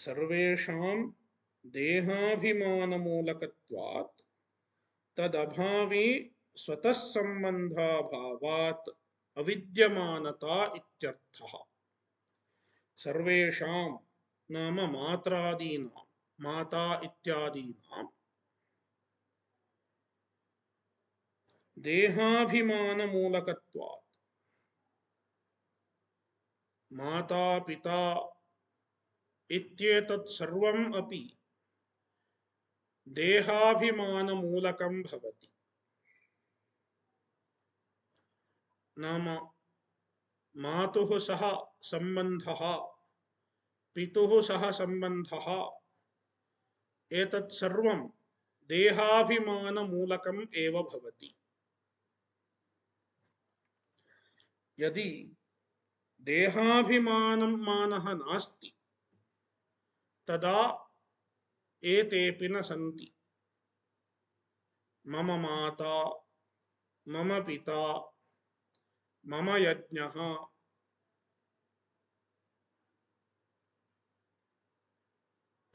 सर्वेषां देहाभिमानमूलकत्वात् तदभावे स्वतः संबंधाभावात् अविद्यमानता इत्यर्थः। सर्वेषां नाम मात्रादीनां, माता इत्यादीनां देहाभिमानमूलकत्वात्, माता पिता इत्येतत् सर्वम् अपि देहाभिमानमूलकं भवति। नाम मातुः सह सम्बन्धः, पितुः सह सम्बन्धः, एतत् सर्वं देहाभिमानमूलकम् एव भवति। यदि देहाभिमानः नास्ति तदा एतेऽपि न सन्ति। मम माता, मम पिता, मम यज्ञः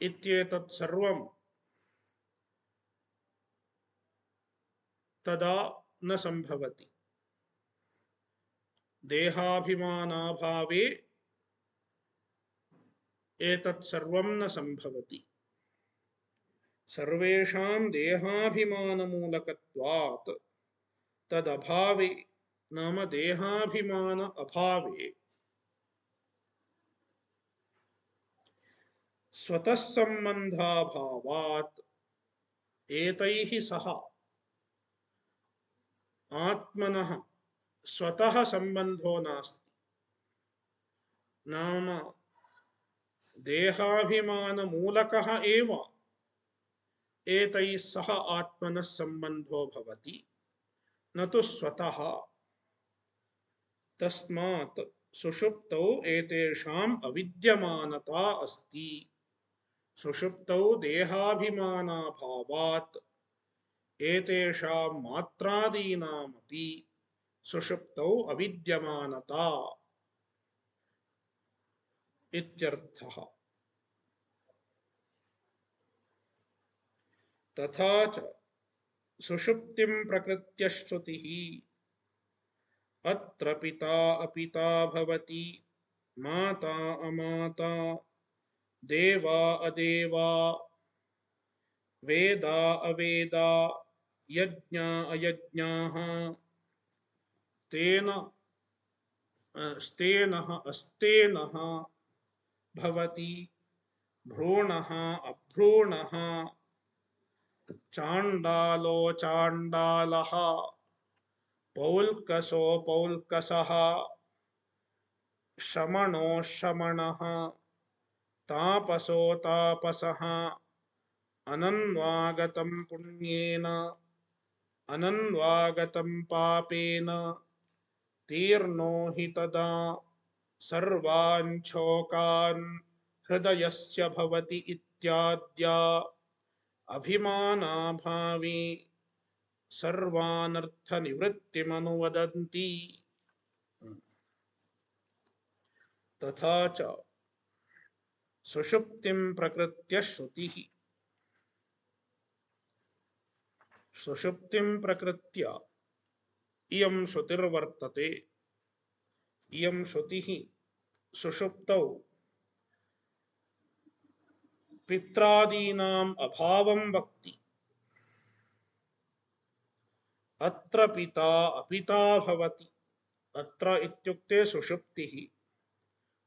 इत्येतत् सर्वं तदा न संभवति। देहाभिमानाभावे एतत् सर्वं न संभवति। सर्वेषां देहाभिमानमूलकत्वात् तदभावे, नाम देहाभिमान अभावे स्वतः संबंधाभावात् एतैः सह आत्मनः स्वतः संबंधो नास्ति। नाम देहाभिमानमूलकः एव एतैः सह आत्मनः संबंधो भवति, न तु स्वतः। तस्मात् सुषुप्तौ एतेषाम् अविद्यमानता अस्ति। सुषुप्तौ देहाभिमानाभावात् एतेषां मात्रादीनामपि सुषुप्तौ अविद्यमानता इत्यर्थः। तथा च सुषुप्तिं प्रकृत्य श्रुतिः अत्र पिता अपिता भवति, माता अमाता, देवा अदेवा, वेदा अवेदा, यज्ञा अयज्ञाः, तेन स्तेनः अस्तेनः भवति, भ्रूणः अभ्रूणः, चाण्डालो चाण्डालः, पौल्कसो पौल्कसः, शमणो शमणः, तापसो तापसः, अनन्वागतं पुण्येन अनन्वागतं पापेन, तीर्णो हि तदा सर्वान् शोकान् हृदयस्य भवति इत्याद्या अभिमानाभावे सर्वानर्थनिवृत्तिमनुवदन्ति। तथा च सुषुप्तिं प्रकृत्य श्रुतिः, सुषुप्तिं प्रकृत्य इयं श्रुतिर्वर्तते। इयं श्रुतिः सुषुप्तौ पित्रादीनाम् अभावं वक्ति। अत्र पिता अपिता भवति। अत्र इत्युक्ते सुषुप्तिः।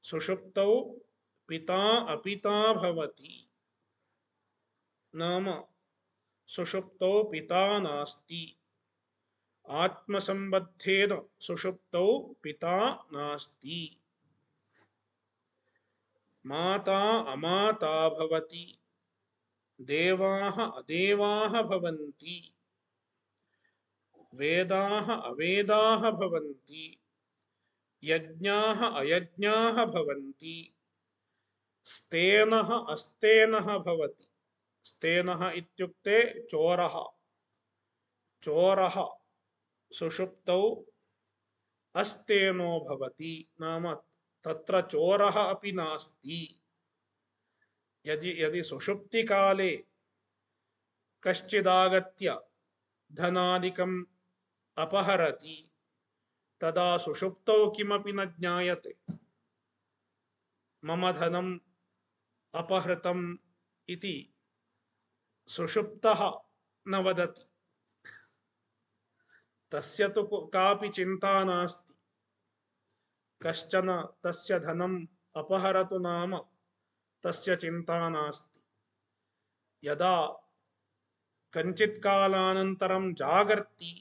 सुषुप्तौ पिता अपिता भवति, नाम सुषुप्तौ पिता नास्ति। आत्मसंबद्धेन सुषुप्तौ पिता नास्ति। माता अमाता भवति, देवाः अदेवाः भवन्ति, वेदाः अवेदाः भवन्ति, यज्ञाः अयज्ञाः भवन्ति, स्तेनः अस्तेनः भवति। स्तेनः इत्युक्ते चोरः। चोरः सुषुप्तौ अस्तेनो भवति, नाम तत्र चोरः अपि नास्ति। यदि यदि सुषुप्तिकाले कश्चिदागत्य धनादिकम् अपहरति तदा सुषुप्तौ किमपि न ज्ञायते। मम धनम् अपहृतम् इति सुषुप्तः न वदति। तस्य तु कापि चिन्ता नास्ति। कश्चन तस्य धनम् अपहरतु नाम तस्य चिन्ता नास्ति। यदा कञ्चित् कालानन्तरं जागर्ति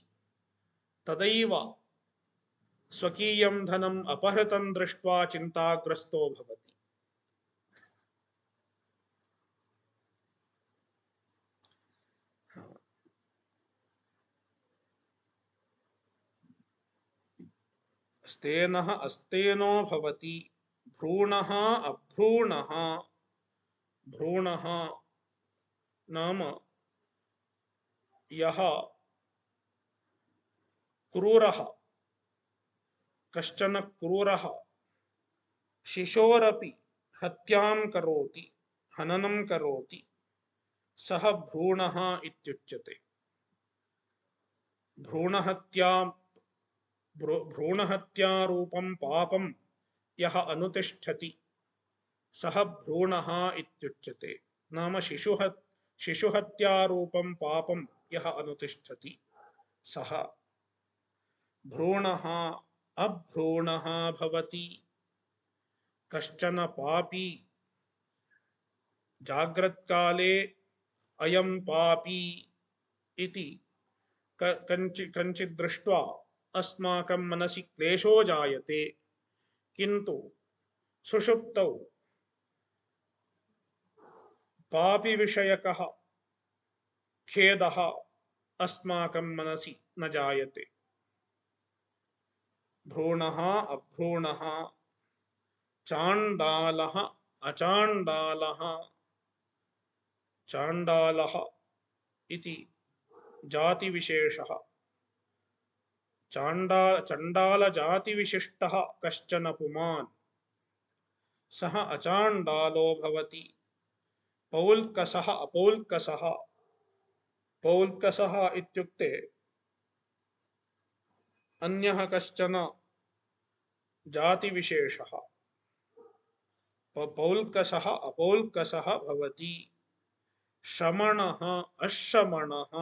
तदैव स्वकीयं धनम् अपहृतं दृष्ट्वा चिन्ताग्रस्तो भवति। स्तेनः अस्तेनो भवति, भ्रूणः अभ्रूणः। भ्रूणः नाम यः क्रूरः, कश्चन क्रूरः शिशोरपि हत्यां करोति, हननं करोति, सः भ्रूणः इत्युच्यते। भ्रूणहत्यारूपं पापं यः अनुतिष्ठति सः भ्रूणः इत्युच्यते। नाम शिशुहत्यारूपं पापं यः अनुतिष्ठति सः भ्रूणः अभ्रूणः भवति। कश्चन पापी जाग्रत्काले अयं पापी इति कञ्चित् दृष्ट्वा अस्माकं मनसि क्लेशो जायते, किन्तु सुषुप्तौ पापी विषयकः खेदः अस्माकं मनसि न जायते। भ्रूणः अभ्रूणः, चाण्डालः अचाण्डालः। चाण्डालः इति जातिविशेषः। चण्डालजातिविशिष्टः कश्चन पुमान् सः अचाण्डालो भवति। पौल्कसः अपौल्कसः। पौल्कसः इत्युक्ते अन्यः कश्चन जातिविशेषः। पौल्कसः अपौल्कसः भवति। श्रमणः अश्रमणः।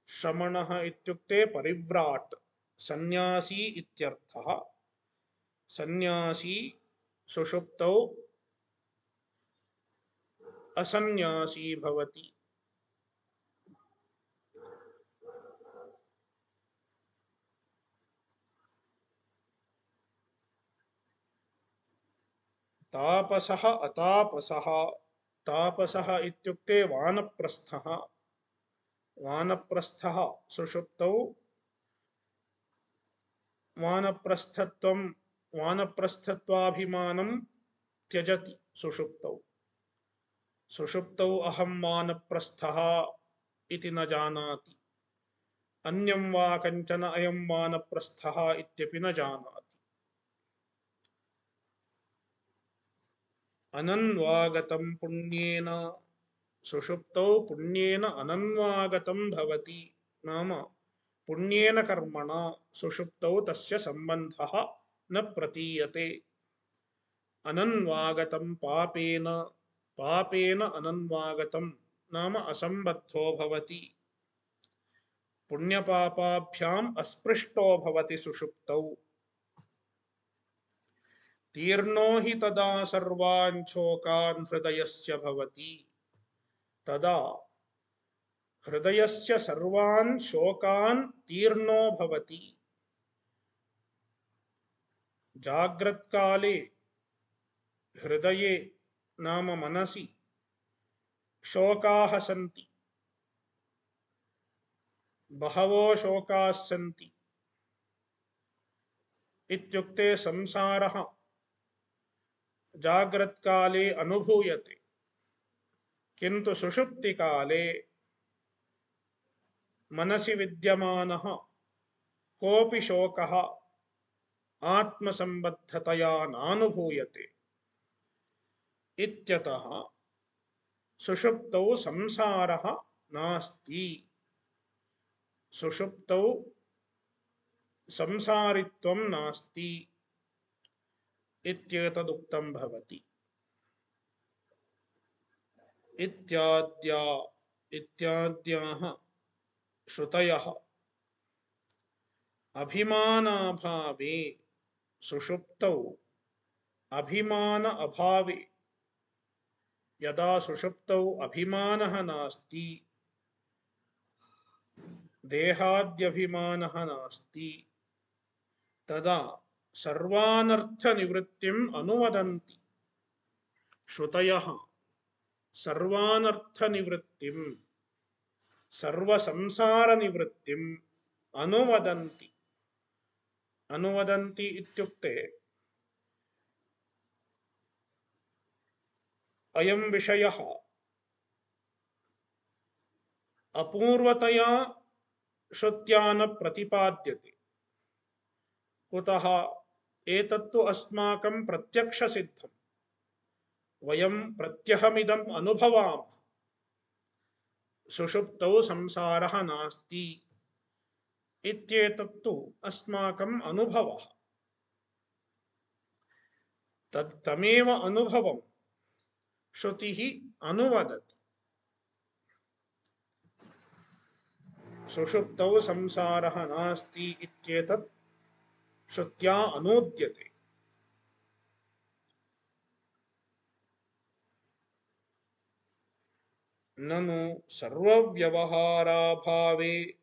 श्रमणः इत्युक्ते परिव्राट्, सन्यासी इत्यर्थः। सन्यासी सुषुप्तौ असन्यासी भवति। तापसः अतापसः। तापसः इत्युक्ते वानप्रस्थः। वानप्रस्थः सुषुप्तौ वानप्रस्थत्वाभिमानं त्यजति। सुषुप्तौ सुषुप्तौ अहं वानप्रस्थः इति न जानाति। अन्यं वा कञ्चन अयं वानप्रस्थः इत्यपि न जानाति। अनन्वागतं पुण्येन। सुषुप्तौ पुण्येन अनन्वागतं भवति। नाम पुण्येन कर्मणा सुषुप्तौ तस्य सम्बन्धः न प्रतीयते। अनन्वागतं पापेन। पापेन अनन्वागतं नाम असम्बद्धो भवति। पुण्यपापाभ्याम् अस्पृष्टो भवति सुषुप्तौ। तीर्णो हि तदा सर्वान् शोकान् हृदयस्य भवति। तदा हृदयस्य सर्वान् शोकान् तीर्णो भवति। जाग्रत्काले हृदये नाम मनसि शोकाः सन्ति। बहवो शोकाः सन्ति इत्युक्ते संसारः जाग्रत्काले अनुभूयते, किन्तु सुषुप्तिकाले मनसि विद्यमानः कोऽपि शोकः आत्मसम्बद्धतया नानुभूयते। इत्यतः सुषुप्तौ संसारः नास्ति, सुषुप्तौ संसारित्वं नास्ति इत्येतदुक्तं भवति। इत्याद्याः श्रुतयः अभिमानाभावे सुषुप्तौ अभिमान अभावे, यदा सुषुप्तौ अभिमानः नास्ति, देहाद्यभिमानः नास्ति, तदा सर्वानर्थनिवृत्तिम् अनुवदन्ति। श्रुतयः सर्वानर्थनिवृत्तिम् सर्वसंसारनिवृत्तिम् अनुवदन्ति। अनुवदन्ति इत्युक्ते अयं विषयः अपूर्वतया श्रुत्या न प्रतिपाद्यते। कुतः? एतत्तु अस्माकं प्रत्यक्षसिद्धम्, वयं प्रत्यहमिदम् अनुभवामः। सुषुप्तौ संसारः नास्ति इत्येतत्तु अस्माकम् अनुभवः। तमेव अनुभवं श्रुतिः अनुवदति। सुषुप्तौ संसारः नास्ति इत्येतत् श्रुत्या अनूद्यते। ननु सर्वव्यवहाराभावे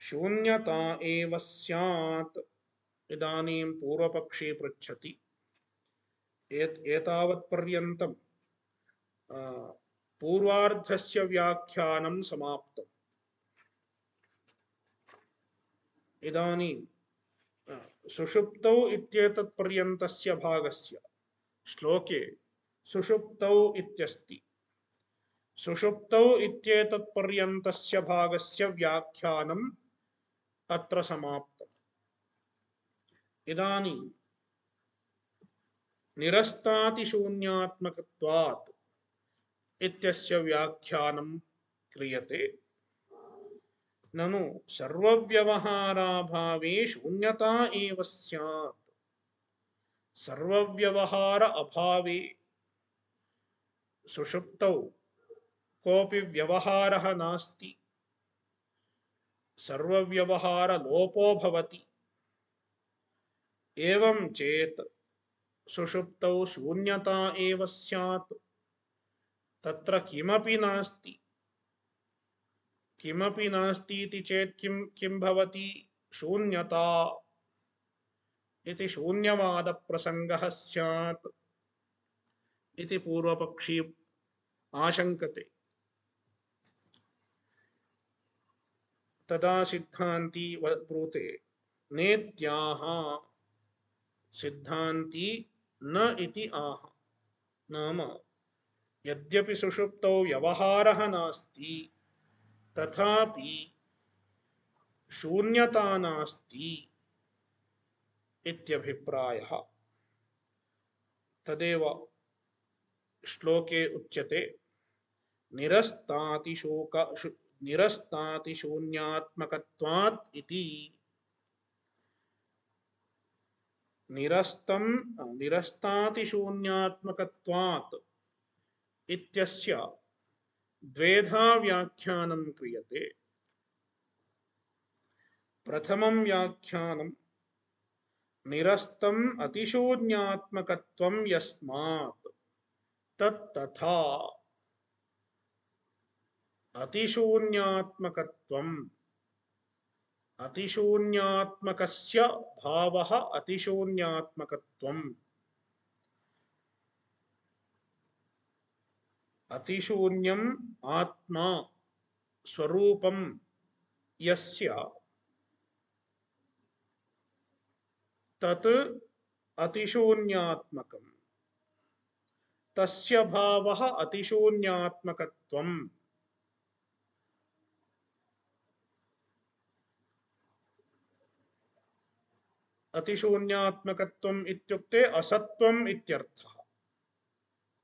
शून्यता एव स्यात्। इदानीं पूर्वपक्षी पृच्छति, एतावत्पर्यन्तं पूर्वार्धस्य व्याख्यानं समाप्तम्। इदानीं सुषुप्तौ इत्येतत्पर्यन्तस्य भागस्य श्लोके सुषुप्तौ इत्यस्ति। सुषुप्तौ इत्येतत्पर्यन्तस्य भागस्य व्याख्यानम् अत्र समाप्तम्। इदानीं निरस्तातिशून्यात्मकत्वात् इत्यस्य व्याख्यानं क्रियते। ननु सर्वव्यवहाराभावे शून्यता एव स्यात्। सर्वव्यवहार अभावे सुषुप्तौ कोऽपि व्यवहारः नास्ति, सर्वव्यवहारलोपो भवति। एवं चेत् सुषुप्तौ शून्यता एव स्यात्। तत्र किमपि नास्ति। किमपि नास्ति इति चेत् किं भवति? शून्यता इति शून्यवादप्रसङ्गः स्यात् इति पूर्वपक्षी आशङ्कते। तदा सिद्धान्ती ब्रूते नेत्याह। सिद्धान्ती न इति आह। नाम यद्यपि सुषुप्तौ व्यवहारः नास्ति, तथापि शून्यता नास्ति इत्यभिप्रायः। तदेव श्लोके उच्यते निरस्तातिशून्यात्मकत्वात् इति। निरस्तातिशून्यात्मकत्वात् इत्यस्य द्वेधा व्याख्यानं क्रियते। प्रथमं व्याख्यानं निरस्तम् अतिशून्यात्मकत्वं यस्मात् तत्तथा। अतिशून्यात्मकत्वम्, अतिशून्यात्मकस्य भावः अतिशून्यात्मकत्वम्। अतिशून्यम् आत्मा स्वरूपं यस्य तत् अतिशून्यात्मकम्, तस्य भावः अतिशून्यात्मकत्वम्। अतिशून्यात्मकत्वम् इत्युक्ते असत्वम् इत्यर्थः।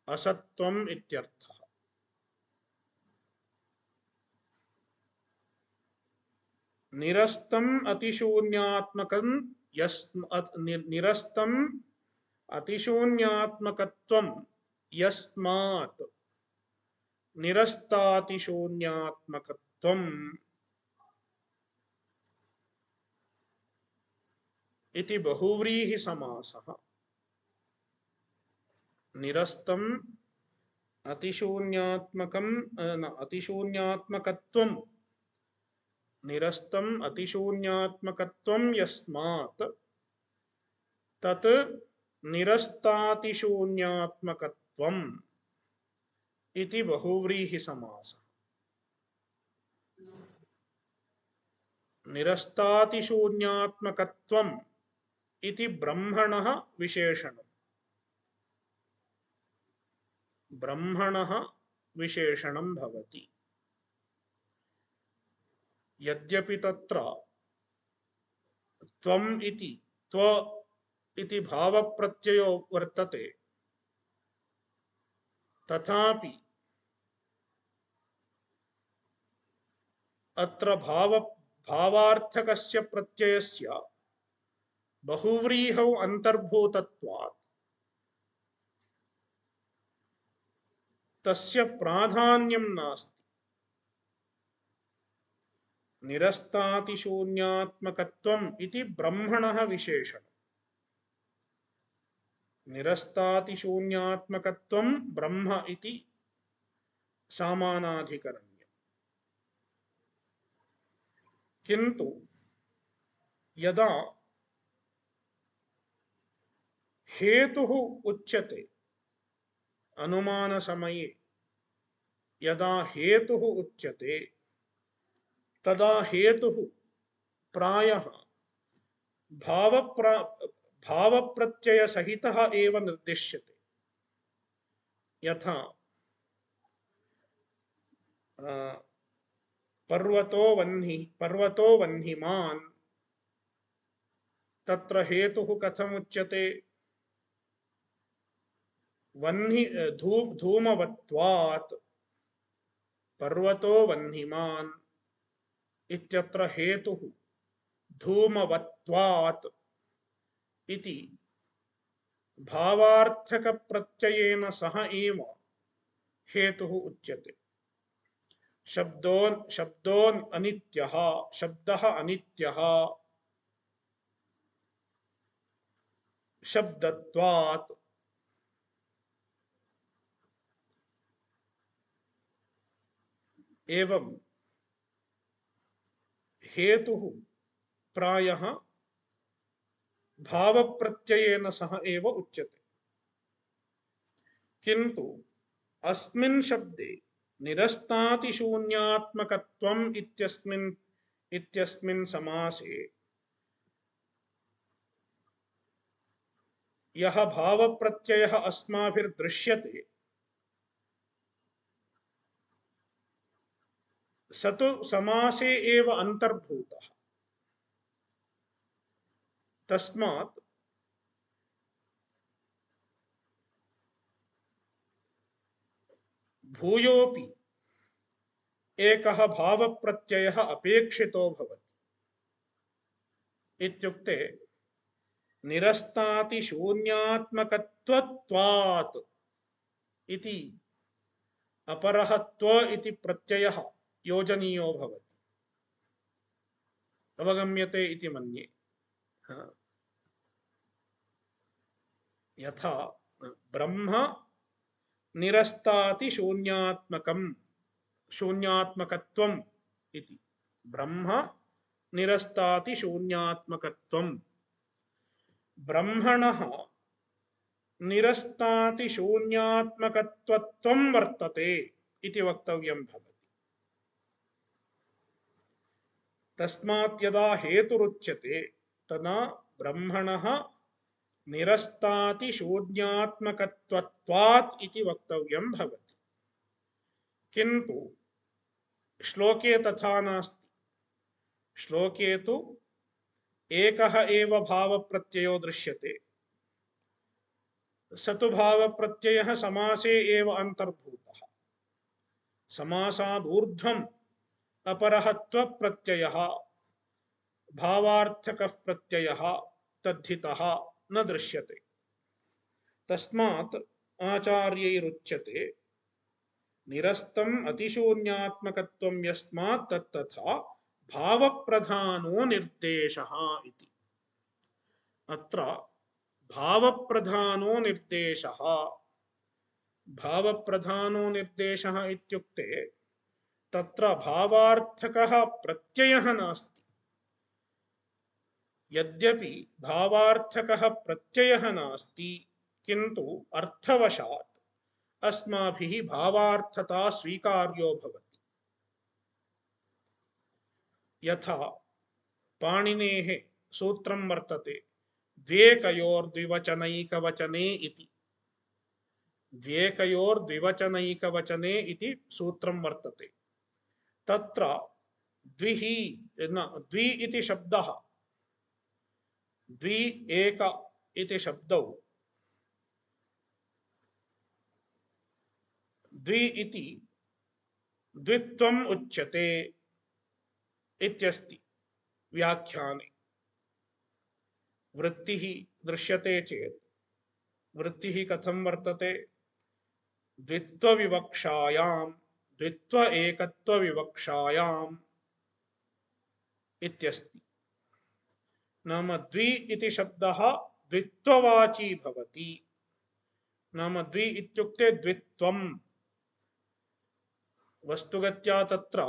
असत्वम् इत्यर्थः। निरस्तम अतिशून्यात्मकं निरस्तम अतिशून्यात्मकत्वं यस्मात् निरस्तातिशून्यात्मकत्वम् इति बहुव्रीहि समासः। निरस्तम अतिशून्यात्मकं अतिशून्यात्मकत्वं निरस्तम अतिशून्यात्मकत्वं यस्मात् तत् निरस्तातिशून्यात्मकत्वम् इति बहुव्रीहि समासः। निरस्तातिशून्यात्मकत्वम् इति ब्रह्मणः विशेषणम्। ब्रह्मणः विशेषणं भवति। यद्यपि तत्र त्वम् इति त्व इति भावप्रत्ययो वर्तते, तथापि अत्र भावार्थकस्य प्रत्ययस्य बहुव्रीहौ अन्तर्भूतत्वात् तस्य प्राधान्यं नास्ति। निरस्तातिशून्यात्मकत्वम् इति ब्रह्मणः विशेषणम्। निरस्तातिशून्यात्मकत्वं ब्रह्म इति सामानाधिकरण्यम्। किन्तु यदा हेतुः उच्यते, अनुमान समये यदा हेतुः उच्यते तदा हेतुः प्रायः भावप्रत्ययसहितः एव निर्दिश्यते। यथा पर्वतो वह्निमान्, तत्र हेतुः कथमुच्यते? धूमवत्वात् पर्वतो वह्निमान् इत्यत्र हेतुः धूमवत्वात् इति भावार्थकप्रत्ययेन सह एव हेतुः उच्यते। शब्दः अनित्यः शब्दत्वात्। एवं हेतुः प्रायः भावप्रत्ययेन सह एव उच्यते। किन्तु अस्मिन् शब्दे निरस्तातिशून्यात्मकत्वम् इत्यस्मिन् समासे यः भावप्रत्ययः अस्माभिर्दृश्यते स तु समासे एव अन्तर्भूतः। तस्मात् भूयोपि एकः भावप्रत्ययः अपेक्षितो भवति। इत्युक्ते निरस्तातिशून्यात्मकत्वात् इति अपरः त्व इति प्रत्ययः योजनीयो भवति। अवगम्यते इति मन्ये। यथा ब्रह्म शून्यात्मकत्वम् इति। ब्रह्म निरस्तातिशून्यात्मकत्वम्। ब्रह्मणः निरस्तातिशून्यात्मकत्वत्वं वर्तते इति वक्तव्यं भवति। तस्मात् यदा हेतुरुच्यते तदा ब्रह्मणः निरस्तातिशून्यात्मकत्वात् इति वक्तव्यं भवति। किन्तु श्लोके तथा नास्ति। श्लोके तु एकः एव भावप्रत्ययो दृश्यते। स तु भावप्रत्ययः समासे एव अन्तर्भूतः। समासादूर्ध्वम् अपरः त्वप्रत्ययः भावार्थकः प्रत्ययः तद्धितः न दृश्यते। तस्मात् आचार्यैरुच्यते निरस्तम् अतिशून्यात्मकत्वं यस्मात् तत्तथा भावप्रधानो निर्देशः इति। अत्र भावप्रधानो निर्देशः, भावप्रधानो निर्देशः इत्युक्ते तत्र भावार्थकः प्रत्ययः नास्ति। यद्यपि भावार्थकः प्रत्ययः नास्ति, किन्तु अर्थवशात् अस्माभिः भावार्थता स्वीकार्यो भवति। यथा पाणिनेः सूत्रं वर्तते द्व्येकयोर्द्विवचनैकवचने इति। द्व्येकयोर्द्विवचनैकवचने इति सूत्रं वर्तते। तत्र द्विः द्वि इति शब्दः, द्वि एक इति शब्दौ द्वि इति द्वित्वम् उच्यते इत्यस्ति व्याख्याने। वृत्तिः दृश्यते चेत् वृत्तिः कथं वर्तते? द्वित्वविवक्षायां, द्वित्व एकत्वविवक्षायाम् इत्यस्ति। नाम द्वि इति शब्दः द्वित्ववाची भवति। नाम द्वि इत्युक्ते द्वित्वम्। वस्तुगत्या तत्र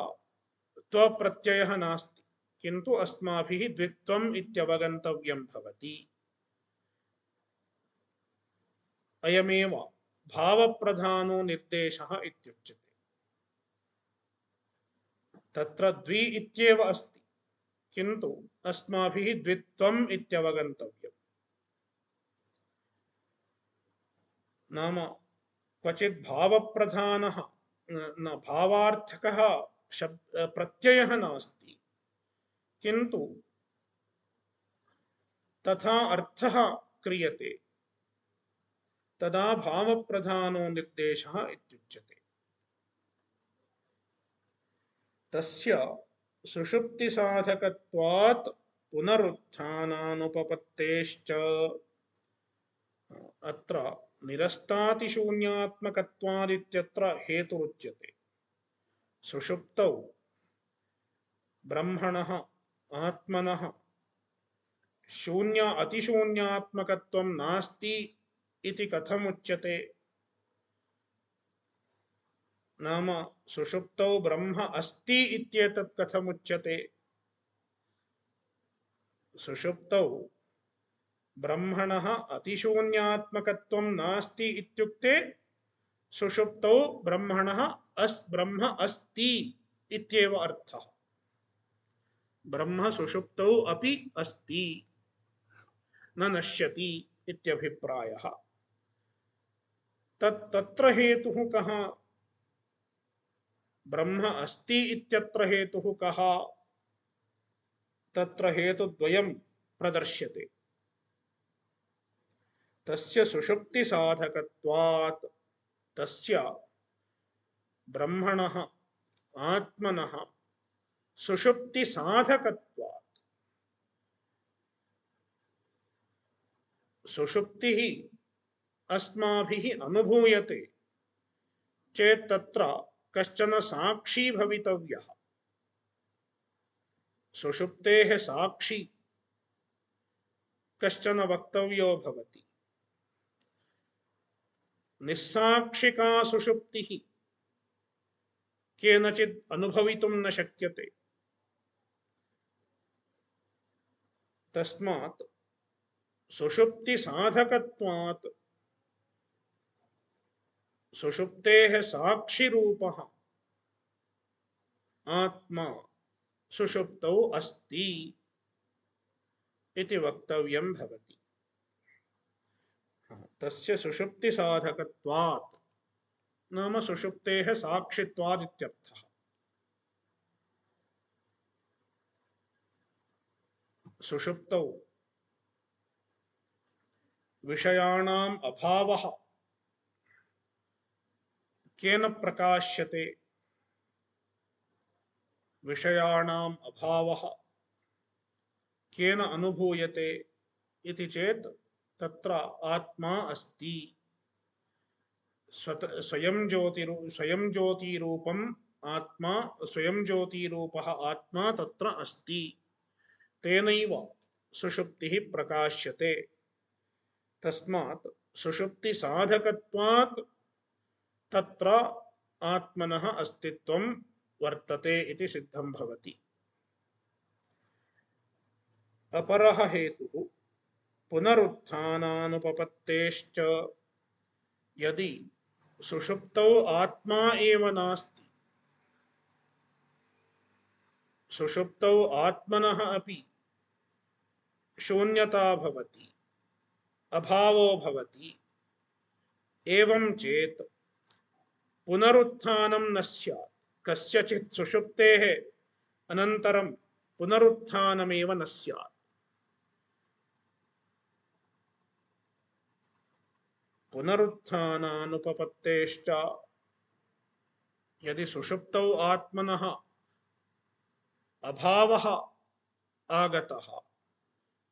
त्वप्रत्ययः नास्ति, किन्तु अस्माभिः द्वित्वम् इत्यवगन्तव्यं भवति। अयमेव भावप्रधानो निर्देशः इत्युच्यते। तत्र द्वि इत्येव अस्ति, किन्तु अस्माभिः द्वित्वम् इत्यवगन्तव्यम्। नाम क्वचित् भावप्रधानः न भावार्थकः प्रत्ययः नास्ति, किन्तु तथा अर्थः क्रियते, तदा भावप्रधानो निर्देशः इत्युच्यते। तस्य सुषुप्तिसाधकत्वात् पुनरुत्थानानुपपत्तेश्च अत्र निरस्तातिशून्यात्मकत्वादित्यत्र हेतुरुच्यते। सुषुप्तौ ब्रह्मणः आत्मनः शून्य अतिशून्यात्मकत्वं नास्ति इति कथमुच्यते? नाम सुषुप्तौ ब्रह्म अस्ति इत्येतत् कथमुच्यते? सुषुप्तौ ब्रह्मणः अतिशून्यात्मकत्वं नास्ति इत्युक्ते सुषुप्तौ ब्रह्मणः ब्रह्म अस्ति इत्येव अर्थः। ब्रह्म सुषुप्तौ अपि अस्ति, न नश्यति इत्यभिप्रायः। तत्र हेतुः कः? ब्रह्म अस्ति इत्यत्र हेतुः कः? तत्र हेतुद्वयं प्रदर्श्यते। तस्य सुषुप्तिसाधकत्वात्, तस्य ब्रह्मणः आत्मनः सुषुप्तिसाधकत्वात्। सुषुप्तिः अस्माभिः अनुभूयते चेत् तत्र कश्चन साक्षी भवितव्यः। सुषुप्तेः साक्षी कश्चन वक्तव्यो भवति। निस्साक्षिका सुषुप्तिः केनचित् अनुभवितुं न शक्यते। तस्मात् सुषुप्तिसाधकत्वात् सुषुप्तेः साक्षिरूपः आत्मा सुषुप्तौ अस्ति इति वक्तव्यं भवति। तस्य सुषुप्तिसाधकत्वात् नाम सुषुप्तेः साक्षित्वात् इत्यर्थः। सुषुप्तौ विषयाणाम् अभावः केन प्रकाश्यते? विषयाणाम् अभावः केन अनुभूयते इति चेत् तत्र आत्मा अस्ति। स्वयं ज्योतिरूपम् आत्मा, स्वयं ज्योतिरूपः आत्मा तत्र अस्ति। तेनैव सुषुप्तिः प्रकाश्यते। तस्मात् सुषुप्ति साधकत्वात् तत्र आत्मनः अस्तित्वं वर्तते इति सिद्धं भवति। अपरः हेतुः पुनरुत्थानानुपपत्तेश्च यदि सुषुप्तौ आत्मा एव नास्ति, सुषुप्तौ आत्मनः अपि शून्यता भवति, अभावो भवति, एवं चेत् पुनरुत्थानं न स्यात्। कस्यचित् सुषुप्तेः अनन्तरं पुनरुत्थानमेव न स्यात्। पुनरुत्थानानुपपत्तेश्च यदि सुषुप्तौ आत्मनः अभावः आगतः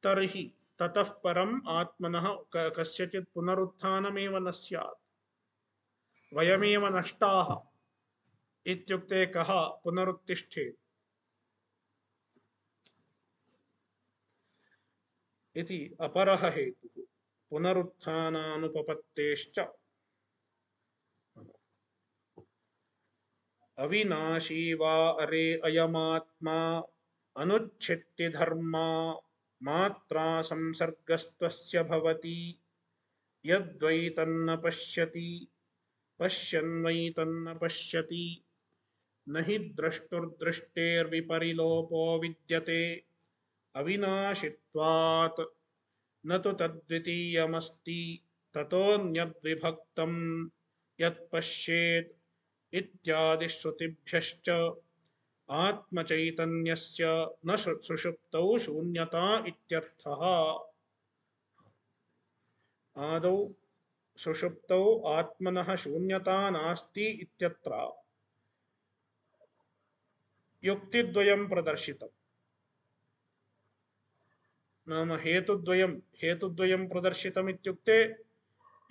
तर्हि ततः परम् आत्मनः कस्यचित् पुनरुत्थानमेव न स्यात्। वयमेव नष्टाः इत्युक्ते कः पुनरुत्तिष्ठेत् इति अपरः हेतुः। पुनरुत्थानानुपपत्तेश्च अविनाशी वा अरे अयमात्मा अनुच्छित्ति धर्मा मात्रा संसर्गस्त्वस्य भवति यद्वै तन्न पश्यति पश्यन्वै तन्न पश्यति न हि द्रष्टुर्दृष्टेर्विपरिलोपो विद्यते अविनाशित्वात् न तु तद्वितीयमस्ति ततोऽन्यद्विभक्तं यत्पश्येत् इत्यादि श्रुतिभ्यश्च आत्मचैतन्यस्य न सुषुप्तौ शून्यता इत्यर्थः। आदौ सुषुप्तौ आत्मनः शून्यता नास्ति इत्यत्र युक्तिद्वयं प्रदर्शितम्। नाम हेतुद्वयं प्रदर्शितम् इत्युक्ते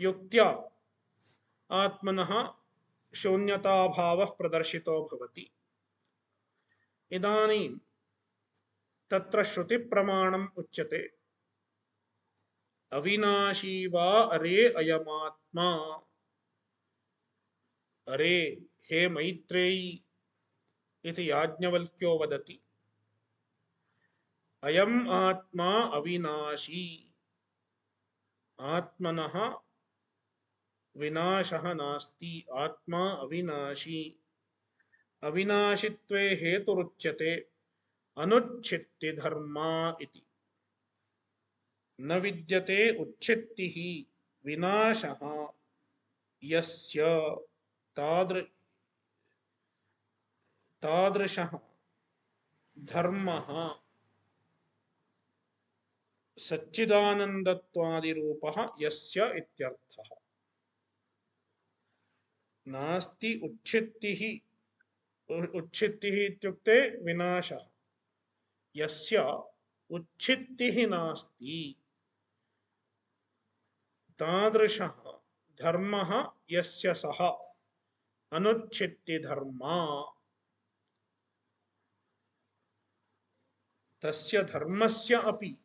युक्त्या आत्मनः शून्यताभावः प्रदर्शितो भवति। इदानीं तत्र श्रुतिप्रमाणम् उच्यते। अविनाशी वा अरे अयमात्मा। अरे हे मैत्रेयी इति याज्ञवल्क्यो वदति। अयम् आत्मा अविनाशी। आत्मनः विनाशः नास्ति, आत्मा अविनाशी। अविनाशित्वे हेतुरुच्यते अनुच्छित्ति धर्मा इति। न विद्यते उच्छित्तिः विनाशः यस्य तादृशः धर्मः सच्चिदानन्दत्वादिरूपः यस्य इत्यर्थः। नास्ति उच्छित्तिः। उच्छित्तिः इत्युक्ते विनाशः। यस्य उच्छित्तिः नास्ति तादृशः धर्मः यस्य सः अनुच्छित्ति धर्मा। तस्य धर्मस्य अपि,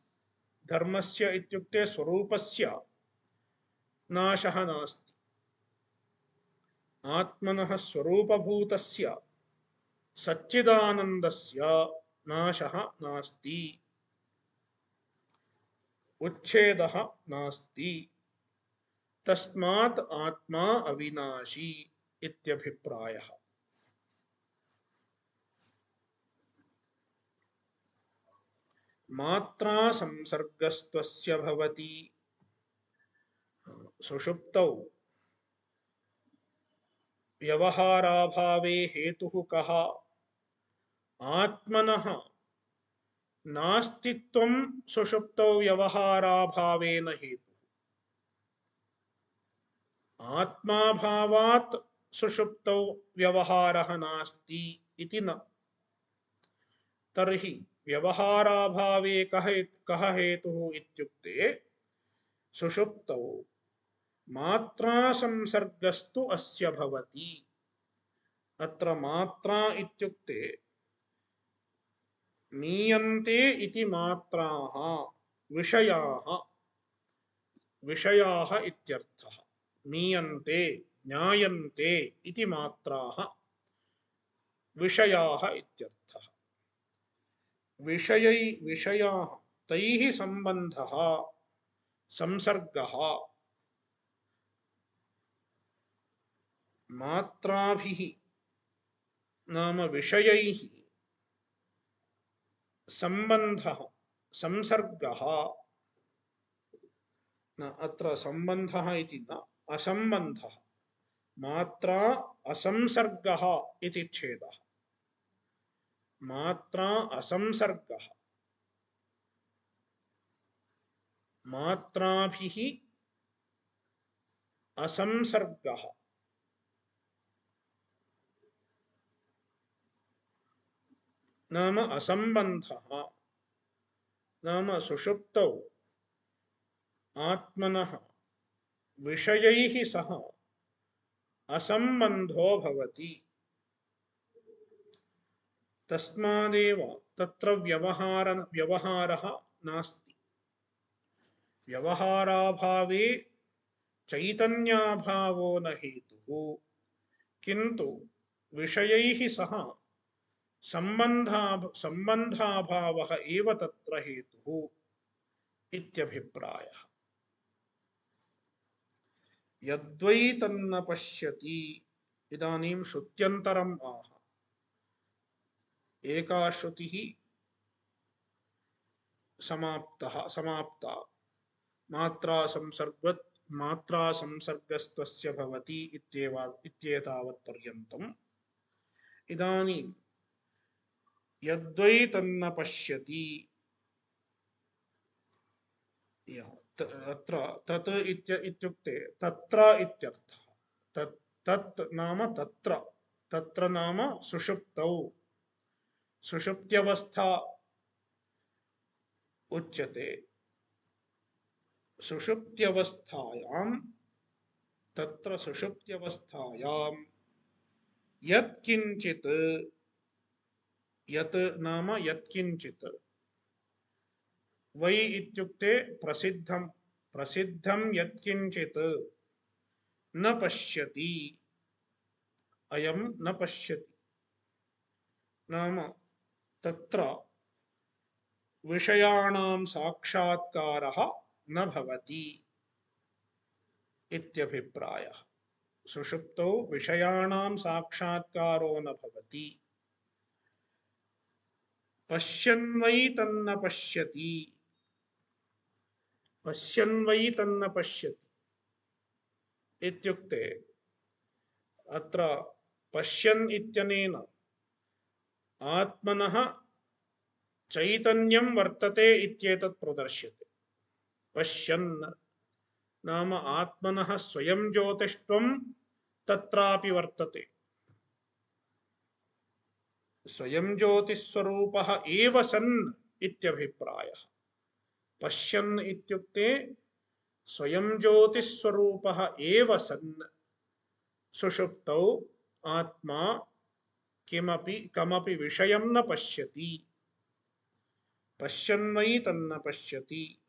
धर्मस्य इत्युक्ते स्वरूपस्य नाशः नास्ति। आत्मनः स्वरूपभूतस्य सच्चिदानन्दस्य नाशः नास्ति, उच्छेदः नास्ति। तस्मात् आत्मा अविनाशी इत्यभिप्रायः। मात्रा संसर्गस्त्वस्य भवति। सुषुप्तौ व्यवहाराभावे हेतुः कः? आत्मनः नास्तित्वं सुषुप्तौ व्यवहाराभावेन हेतुः। आत्माभावात् सुषुप्तौ व्यवहारः नास्ति इति न। तर्हि व्यवहाराभावे कः हेतुः इत्युक्ते सुषुप्तौ मात्रा संसर्गस्तु अस्य भवति। अत्र मात्रा इत्युक्ते मीयन्ते इति मात्राः विषयाः विषयाः इत्यर्थः। मीयन्ते ज्ञायन्ते इति मात्राः विषयाः इत्यर्थः। विषयाः तैः सम्बन्धः संसर्गः मात्राभिः नाम विषयैः सम्बन्धः संसर्गः न अत्र सम्बन्धः इति न असम्बन्धः मात्रा असंसर्गः इति छेदः। मात्रा असंसर्गः मात्राभिः असंसर्गः नाम असंबंधः नाम सुषुप्तौ आत्मनः विषयैः सह असंबंधो भवति। तस्मादेव तत्र व्यवहारः नास्ति। व्यवहाराभावे चैतन्याभावो न हेतुः किन्तु विषयैः सह संबंधाभावः एव तत्र हेतुः इत्यभिप्रायः। यद्वै तन्न पश्यति इदानीं श्रुत्यन्तरम् आह। एका श्रुतिः समाप्ता मात्रा संसर्गस्तस्य भवति इत्येतावत् पर्यन्तम्। इदानीं यद्वै तन्न पश्यति अत्र तत् इत्युक्ते तत्र इत्यर्थः। तत् नाम तत्र नाम सुषुप्तौ सुषुप्त्यवस्था उच्यते। सुषुप्त्यवस्थायां तत्र सुषुप्त्यवस्थायां यत्किञ्चित् यत् नाम यत्किञ्चित् वै इत्युक्ते प्रसिद्धं यत्किञ्चित् न पश्यति अयं न पश्यति नाम तत्र विषयाणां साक्षात्कारः न भवति इत्यभिप्रायः। सुषुप्तौ विषयाणां साक्षात्कारो न भवति। पश्यन् वै तन्न पश्यति इत्युक्ते अत्र पश्यन् इत्यनेन आत्मनः चैतन्यं वर्तते इत्येतत् प्रदर्श्यते। पश्यन् नाम आत्मनः स्वयं ज्योतिष्त्वं तत्रापि वर्तते। स्वयं ज्योतिस्वरूपः एव सन् इत्यभिप्रायः। पश्यन् इत्युक्ते स्वयं ज्योतिस्वरूपः एव सन् सुषुप्तौ आत्मा कमपि विषयं न पश्यति। पश्यन् वै तन्न पश्यति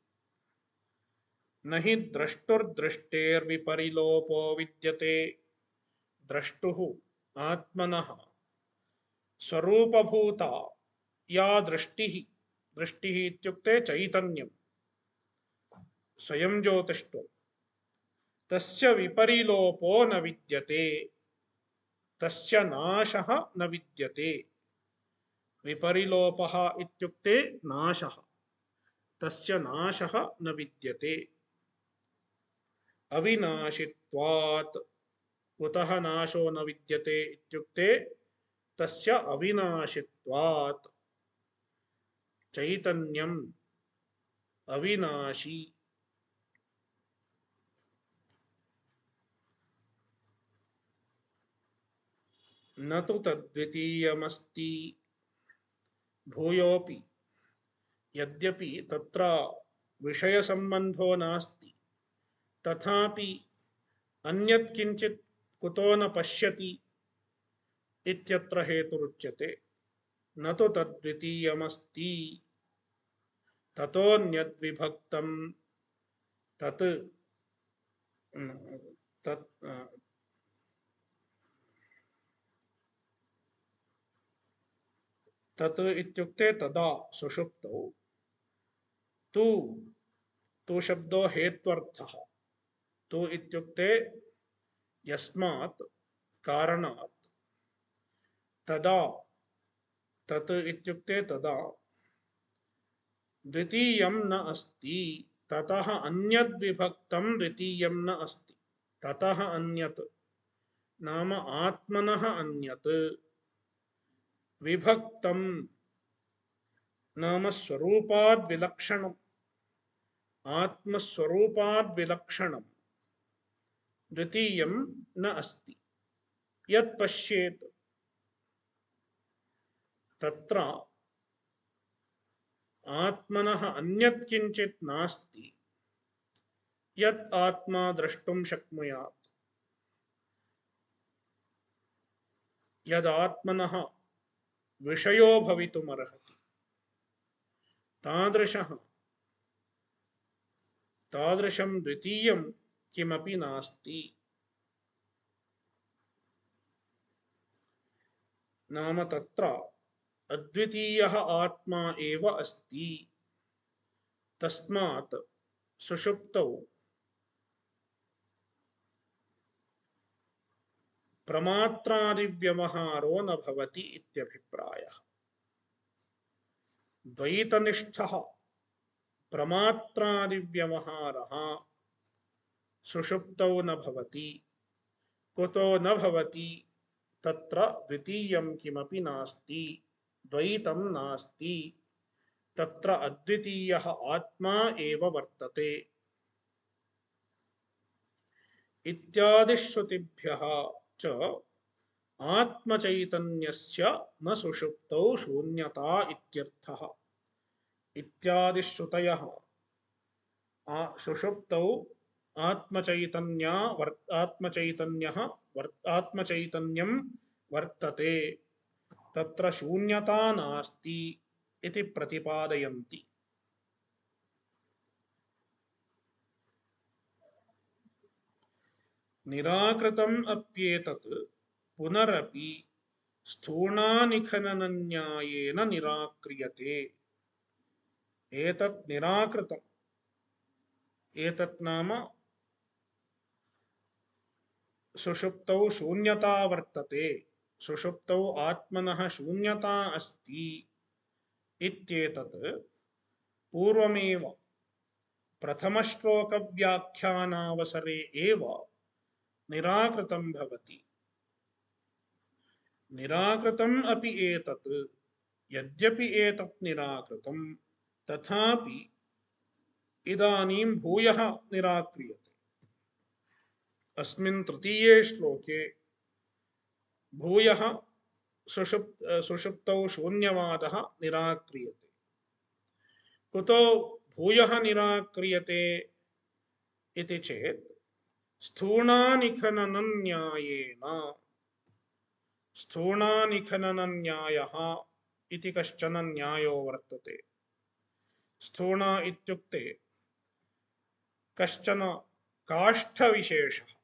न हि द्रष्टुर्दृष्टेर्विपरिलोपो विद्यते। द्रष्टुः आत्मनः स्वरूपभूता या दृष्टिः इत्युक्ते चैतन्यं स्वयं ज्योतिष्ठं तस्य विपरिलोपो न विद्यते। तस्य नाशः न विद्यते। विपरिलोपः इत्युक्ते नाशः। तस्य नाशः न विद्यते। अविनाशित्वात् कुतः नाशो न विद्यते इत्युक्ते तस्य अविनाशित्वात्। चैतन्यम् अविनाशी। न तु तद्वितीयमस्ति भूयोपि यद्यपि तत्र विषयसम्बन्धो नास्ति तथापि अन्यत् किञ्चित् कुतो न पश्यति इत्यत्र हेतुरुच्यते न तु तद्वितीयमस्ति ततोऽन्यद्विभक्तं तत् तत् तत् इत्युक्ते तदा सुषुप्तौ तु तु शब्दो हेत्वर्थः तु इत्युक्ते यस्मात् कारणात् तदा तत् इत्युक्ते तदा द्वितीयं न अस्ति ततः अन्यद्विभक्तं द्वितीयं न अस्ति ततः अन्यत् नाम आत्मनः अन्यत् विभक्तं नाम स्वरूपाद् विलक्षणम् आत्मस्वरूपाद् विलक्षणं द्वितीयं न अस्ति यत् पश्येत् तत्र आत्मनः अन्यत् किञ्चित् नास्ति यत् आत्मा द्रष्टुं शक्नुयात् यदात्मनः विषयो भवितुमर्हति तादृशं द्वितीयं किमपि नास्ति नाम तत्र अद्वितीयः आत्मा एव अस्ति तस्मात् सुषुप्तौ प्रमात्रादिव्यवहारो न भवति इत्यभिप्रायः द्वैतनिष्ठः प्रमात्रादिव्यवहारः सुषुप्तौ न भवति कुतो न भवति तत्र द्वितीयं किमपि नास्ति द्वैतं नास्ति तत्र अद्वितीयः आत्मा एव वर्तते इत्यादिश्रुतिभ्यः च आत्मचैतन्यस्य न सुषुप्तौ शून्यता इत्यर्थः इत्यादिश्रुतयः सुषुप्तौ आत्मचैतन्यं वर्तते तत्र शून्यता नास्ति इति प्रतिपादयन्ति निराकृतम् अप्येतत् पुनरपि स्थूणानिखननन्यायेन निराक्रियते एतत् निराकृतम् एतत् नाम सुषुप्तौ शून्यता वर्तते सुषुप्तौ आत्मनः शून्यता अस्ति इत्येतत् पूर्वमेव प्रथमश्लोकव्याख्यानावसरे एव निराकृतं भवति निराकृतम् अपि एतत् यद्यपि एतत् निराकृतं तथापि इदानीं भूयः निराक्रियते अस्मिन् तृतीये श्लोके भूयः सुषुप्तौ शून्यवादः निराक्रियते कुतो भूयः निराक्रियते इति चेत् स्थूणानिखननन्यायः इति कश्चन न्यायो वर्तते स्थूण इत्युक्ते कश्चन काष्ठविशेषः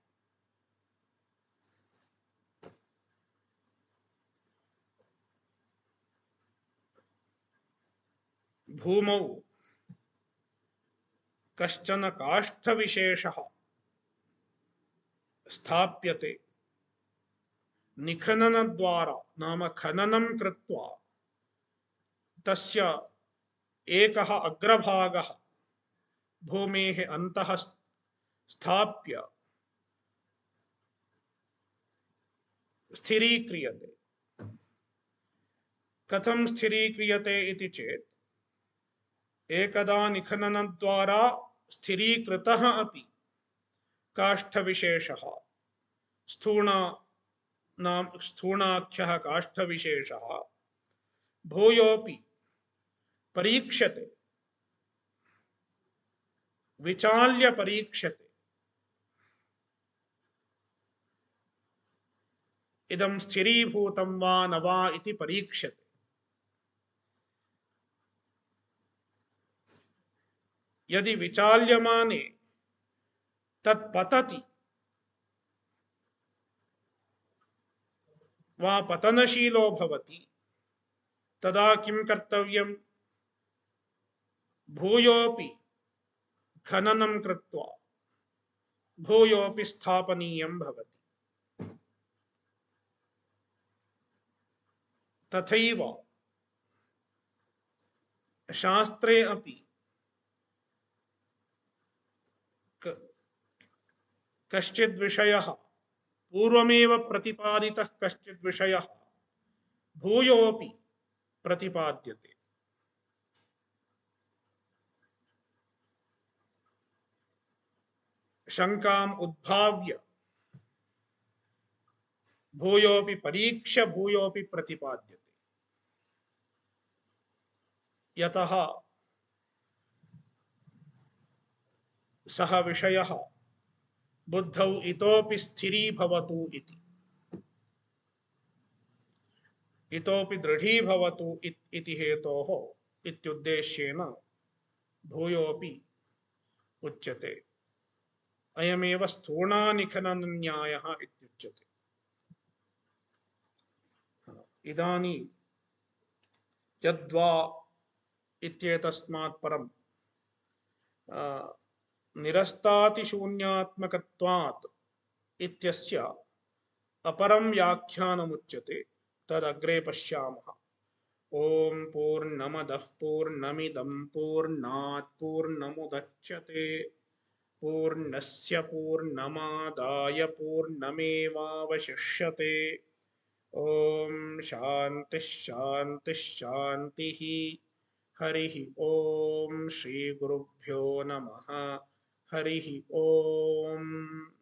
भूमौ कश्चन काष्ठविशेषः स्थाप्यते निखननद्वारा नाम खननं कृत्वा तस्य एकः अग्रभागः भूमेः अन्तः स्थाप्य स्थिरीक्रियते कथं स्थिरीक्रियते इति चेत् एकदा निखननद्वारा स्थिरीकृतः अपि काष्ठविशेषः स्थूणाख्यः काष्ठविशेषः भूयोपि परीक्षते विचाल्य परीक्षते इदं स्थिरीभूतं वा न वा इति परीक्षते। यदि विचाल्यमाने तत्पतति वा पतनशीलो भवति तदा किं कर्तव्यं? भूयोपि खननं कृत्वा भूयोपि स्थापनीयं भवति। तथैव शास्त्रे अपि कश्चिद् विषयः पूर्वमेव प्रतिपादितः कश्चिद् विषयः भूयोपि प्रतिपाद्यते। शंकाम् उद्भाव्य भूयोपि परीक्ष्य भूयोपि प्रतिपाद्यते। यतः सः विषयः बुद्धौ इतोपि स्थिरीभवतु इति, इतोपि दृढीभवतु इति हेतोः इत्युद्देश्येन भूयोपि उच्यते। अयमेव स्थूणानिखननन्यायः इत्युच्यते। इदानीं यद्वा इत्येतस्मात् परं निरस्तातिशून्यात्मकत्वात् इत्यस्य अपरं व्याख्यानमुच्यते, तदग्रे पश्यामः। ओम पूर्णमदः पूर्णमिदं पूर्णात् पूर्णमुदच्यते पूर्णस्य पूर्णमादाय पूर्णमेवावशिष्यते। ओम शांति शांति शांति। हरि ओम श्री गुरुभ्यो नमः। हरि ओम।